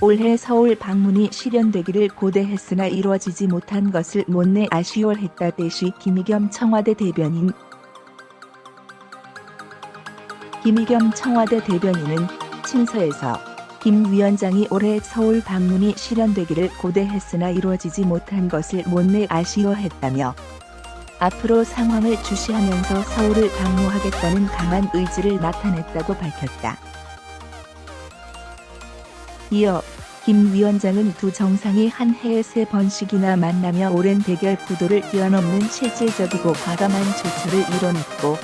올해 서울 방문이 실현되기를 고대했으나 이루어지지 못한 것을 못내 아쉬워했다. 대시 김의겸 청와대 대변인. 김의겸 청와대 대변인은 친서에서 김 위원장이 올해 서울 방문이 실현되기를 고대했으나 이루어지지 못한 것을 못내 아쉬워했다며 앞으로 상황을 주시하면서 서울을 방문하겠다는 강한 의지를 나타냈다고 밝혔다. 이어 김 위원장은 두 정상이 한 해에 3번씩이나 만나며 오랜 대결 구도를 뛰어넘는 실질적이고 과감한 조처를 이뤄냈고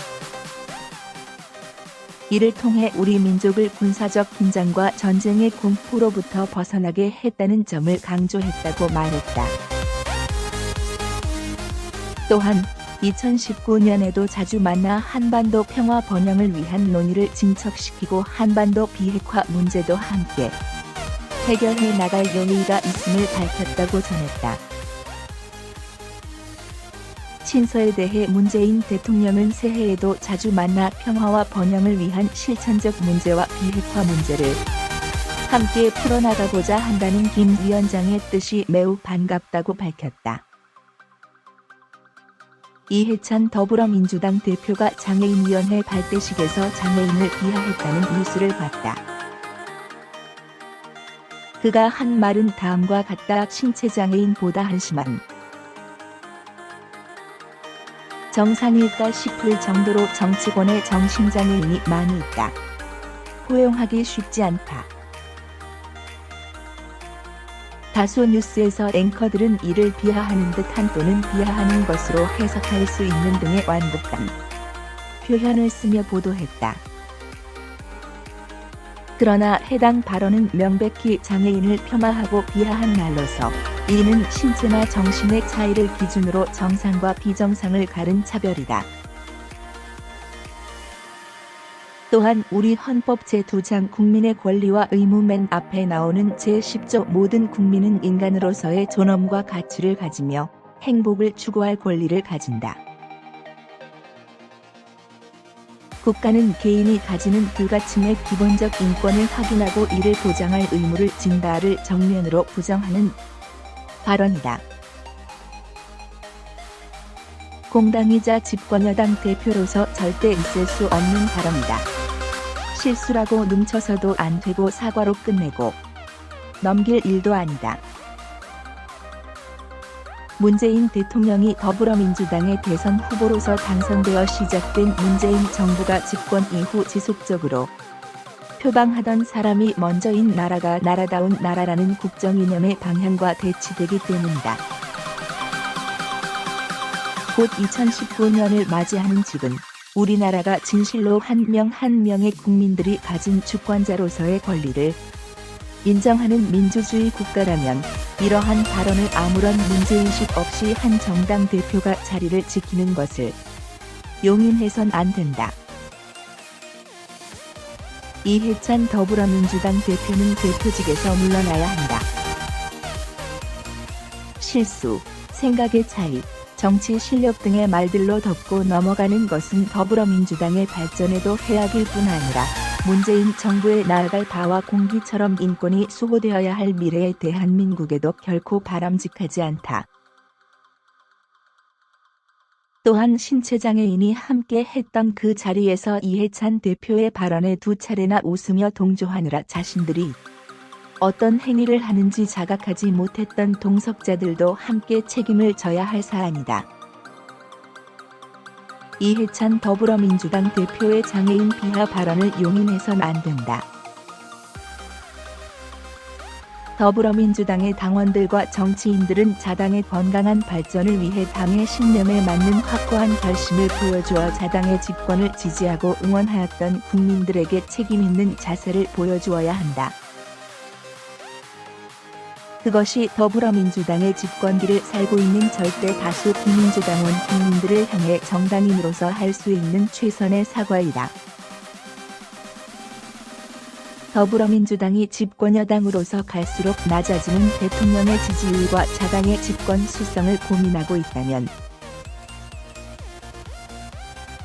이를 통해 우리 민족을 군사적 긴장과 전쟁의 공포로부터 벗어나게 했다는 점을 강조했다고 말했다. 또한 2019년에도 자주 만나 한반도 평화 번영을 위한 논의를 진척시키고 한반도 비핵화 문제도 함께 해결해 나갈 용의가 있음을 밝혔다고 전했다. 친서에 대해 문재인 대통령은 새해에도 자주 만나 평화와 번영을 위한 실천적 문제와 비핵화 문제를 함께 풀어나가고자 한다는 김 위원장의 뜻이 매우 반갑다고 밝혔다. 이해찬 더불어민주당 대표가 장애인위원회 발대식에서 장애인을 비하했다는 뉴스를 봤다. 그가 한 말은 다음과 같다. 신체장애인보다 한심한 정상일까 싶을 정도로 정치권에 정신장애인이 많이 있다. 포용하기 쉽지 않다. 다수 뉴스에서 앵커들은 이를 비하하는 듯한 또는 비하하는 것으로 해석할 수 있는 등의 완곡한 표현을 쓰며 보도했다. 그러나 해당 발언은 명백히 장애인을 폄하하고 비하한 말로서 이는 신체나 정신의 차이를 기준으로 정상과 비정상을 가른 차별이다. 또한 우리 헌법 제2장 국민의 권리와 의무 맨 앞에 나오는 제10조 모든 국민은 인간으로서의 존엄과 가치를 가지며 행복을 추구할 권리를 가진다. 국가는 개인이 가지는 불가침의 기본적 인권을 확인하고 이를 보장할 의무를 진다를 정면으로 부정하는 발언이다. 공당이자 집권여당 대표로서 절대 있을 수 없는 발언이다. 실수라고 뭉쳐서도 안 되고 사과로 끝내고 넘길 일도 아니다. 문재인 대통령이 더불어민주당의 대선 후보로서 당선되어 시작된 문재인 정부가 집권 이후 지속적으로 표방하던 사람이 먼저인 나라가 나라다운 나라라는 국정 이념의 방향과 대치되기 때문이다. 곧 2019년을 맞이하는 지금 우리나라가 진실로 한 명 한 명의 국민들이 가진 주권자로서의 권리를 인정하는 민주주의 국가라면 이러한 발언을 아무런 문제의식 없이 한 정당 대표가 자리를 지키는 것을 용인해선 안 된다. 이해찬 더불어민주당 대표는 대표직에서 물러나야 한다. 실수, 생각의 차이, 정치 실력 등의 말들로 덮고 넘어가는 것은 더불어민주당의 발전에도 해악일 뿐 아니라 문재인 정부에 나아갈 바와 공기처럼 인권이 수호되어야 할 미래의 대한민국에도 결코 바람직하지 않다. 또한 신체장애인이 함께 했던 그 자리에서 이해찬 대표의 발언에 2차례나 웃으며 동조하느라 자신들이 어떤 행위를 하는지 자각하지 못했던 동석자들도 함께 책임을 져야 할 사안이다. 이해찬 더불어민주당 대표의 장애인 비하 발언을 용인해선 안 된다. 더불어민주당의 당원들과 정치인들은 자당의 건강한 발전을 위해 당의 신념에 맞는 확고한 결심을 보여주어 자당의 집권을 지지하고 응원하였던 국민들에게 책임 있는 자세를 보여주어야 한다. 그것이 더불어민주당의 집권기를 살고 있는 절대 다수 비민주당원 국민들을 향해 정당인으로서 할 수 있는 최선의 사과이다. 더불어민주당이 집권여당으로서 갈수록 낮아지는 대통령의 지지율과 자당의 집권 수성을 고민하고 있다면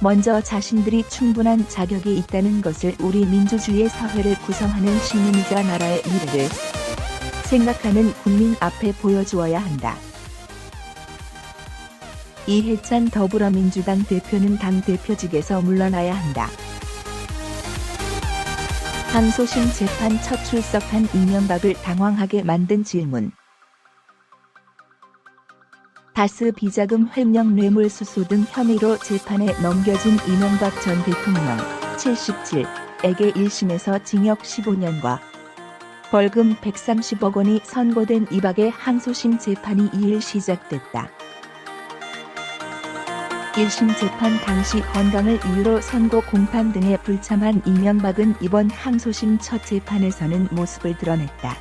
먼저 자신들이 충분한 자격이 있다는 것을 우리 민주주의 사회를 구성하는 시민이자 나라의 미래를 생각하는 국민 앞에 보여주어야 한다. 이해찬 더불어민주당 대표는 당대표직에서 물러나야 한다. 항소심 재판 첫 출석한 이명박을 당황하게 만든 질문. 다스 비자금 횡령 뇌물수수 등 혐의로 재판에 넘겨진 이명박 전 대통령 77에게 1심에서 징역 15년과 벌금 130억 원이 선고된 이박의 항소심 재판이 2일 시작됐다. 1심 재판 당시 건강을 이유로 선고 공판 등에 불참한 이명박은 이번 항소심 첫 재판에서는 모습을 드러냈다.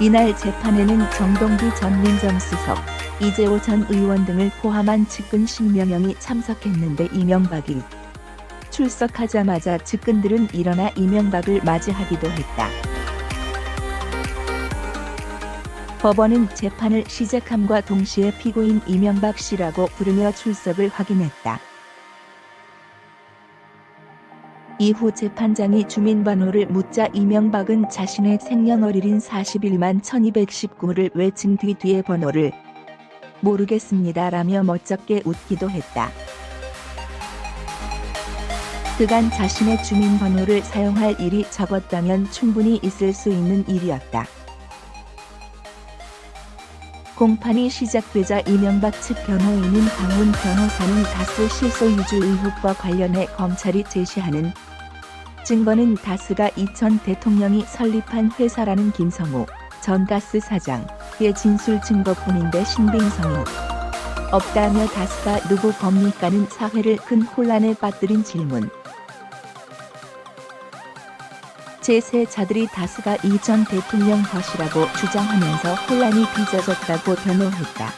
이날 재판에는 정동기 전 민정수석, 이재호 전 의원 등을 포함한 측근 10여 명이 참석했는데 이명박이 출석하자마자 측근들은 일어나 이명박을 맞이하기도 했다. 법원은 재판을 시작함과 동시에 피고인 이명박 씨라고 부르며 출석을 확인했다. 이후 재판장이 주민번호를 묻자 이명박은 자신의 생년월일인 41만 1219를 외친 뒤에 번호를 모르겠습니다라며 멋쩍게 웃기도 했다. 그간 자신의 주민번호를 사용할 일이 적었다면 충분히 있을 수 있는 일이었다. 공판이 시작되자 이명박 측 변호인인 강훈 변호사는 다스 실소 유주 의혹과 관련해 검찰이 제시하는 증거는 다스가 이전 대통령이 설립한 회사라는 김성우 전 다스 사장의 진술 증거뿐인데 신빙성이 없다며 다스가 누구 겁니까는 사회를 큰 혼란에 빠뜨린 질문. 제3자들이 다스가 이전 대통령 것이라고 주장하면서 혼란이 빚어졌다고 변호했다.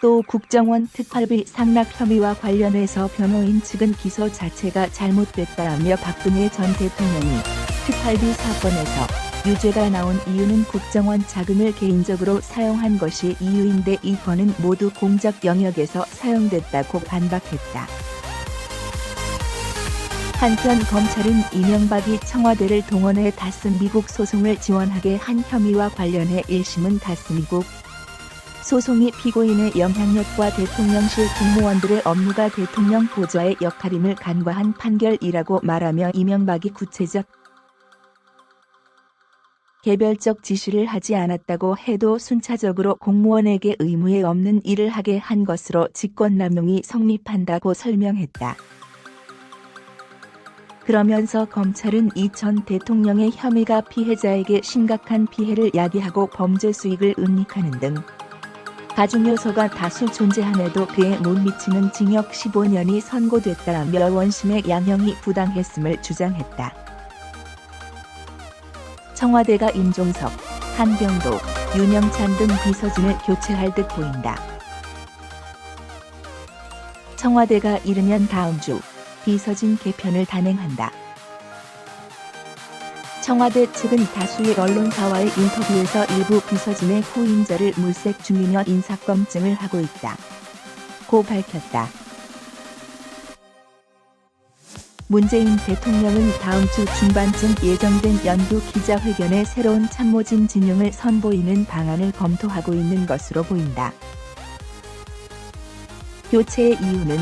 또 국정원 특활비 상납 혐의와 관련해서 변호인 측은 기소 자체가 잘못됐다라며 박근혜 전 대통령이 특활비 사건에서 유죄가 나온 이유는 국정원 자금을 개인적으로 사용한 것이 이유인데 이 건은 모두 공적 영역에서 사용됐다고 반박했다. 한편 검찰은 이명박이 청와대를 동원해 다스 미국 소송을 지원하게 한 혐의와 관련해 1심은 다스 미국 소송이 피고인의 영향력과 대통령실 공무원들의 업무가 대통령 보좌의 역할임을 간과한 판결이라고 말하며 이명박이 구체적 개별적 지시를 하지 않았다고 해도 순차적으로 공무원에게 의무에 없는 일을 하게 한 것으로 직권남용이 성립한다고 설명했다. 그러면서 검찰은 이 전 대통령의 혐의가 피해자에게 심각한 피해를 야기하고 범죄 수익을 은닉하는 등 가중 요소가 다수 존재함에도 그에 못 미치는 징역 15년이 선고됐다라며 원심의 양형이 부당했음을 주장했다. 청와대가 임종석, 한병도, 윤영찬 등 비서진을 교체할 듯 보인다. 청와대가 이르면 다음 주 비서진 개편을 단행한다. 청와대 측은 다수의 언론사와의 인터뷰에서 일부 비서진의 후임자를 물색 중이며 인사검증을 하고 있다. 고 밝혔다. 문재인 대통령은 다음 주 중반쯤 예정된 연두 기자회견에 새로운 참모진 진용을 선보이는 방안을 검토하고 있는 것으로 보인다. 교체의 이유는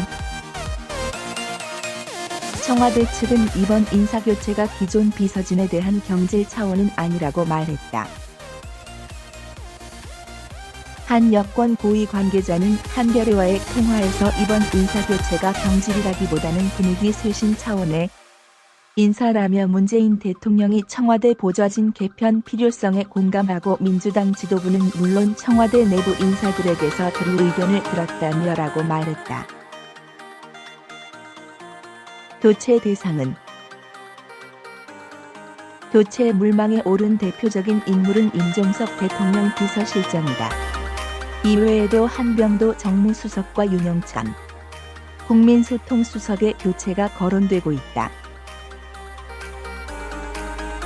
청와대 측은 이번 인사교체가 기존 비서진에 대한 경질 차원은 아니라고 말했다. 한 여권 고위 관계자는 한겨레와의 통화에서 이번 인사교체가 경질이라기보다는 분위기 쇄신 차원의 인사라며 문재인 대통령이 청와대 보좌진 개편 필요성에 공감하고 민주당 지도부는 물론 청와대 내부 인사들에게서 들을 의견을 들었다며 라고 말했다. 교체 대상은 교체 물망에 오른 대표적인 인물은 임종석 대통령 비서실장이다. 이외에도 한병도 정무수석과 윤영찬 국민소통수석의 교체가 거론되고 있다.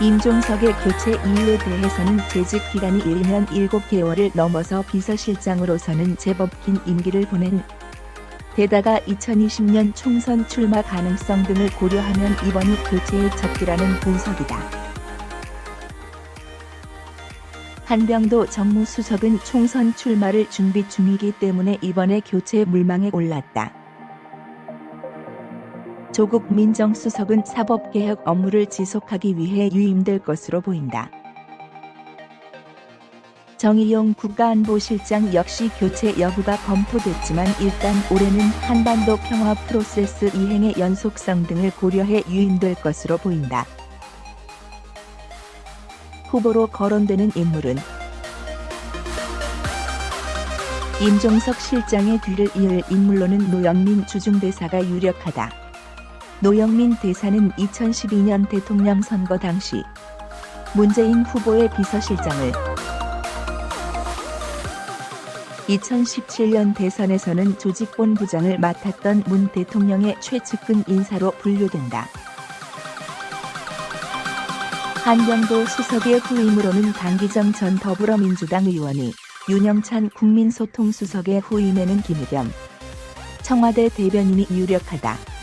임종석의 교체 이유에 대해서는 재직 기간이 1년 7개월을 넘어서 비서실장으로서는 제법 긴 임기를 보낸 게다가 2020년 총선 출마 가능성 등을 고려하면 이번이 교체의 적기라는 분석이다. 한병도 정무수석은 총선 출마를 준비 중이기 때문에 이번에 교체 물망에 올랐다. 조국 민정수석은 사법개혁 업무를 지속하기 위해 유임될 것으로 보인다. 정의용 국가안보실장 역시 교체 여부가 검토됐지만 일단 올해는 한반도 평화 프로세스 이행의 연속성 등을 고려해 유임될 것으로 보인다. 후보로 거론되는 인물은 임종석 실장의 뒤를 이을 인물로는 노영민 주중대사가 유력하다. 노영민 대사는 2012년 대통령 선거 당시 문재인 후보의 비서실장을, 2017년 대선에서는 조직본부장을 맡았던 문 대통령의 최측근 인사로 분류된다. 한병도 수석의 후임으로는 강기정 전 더불어민주당 의원이, 윤영찬 국민소통수석의 후임에는 김의겸 청와대 대변인이 유력하다.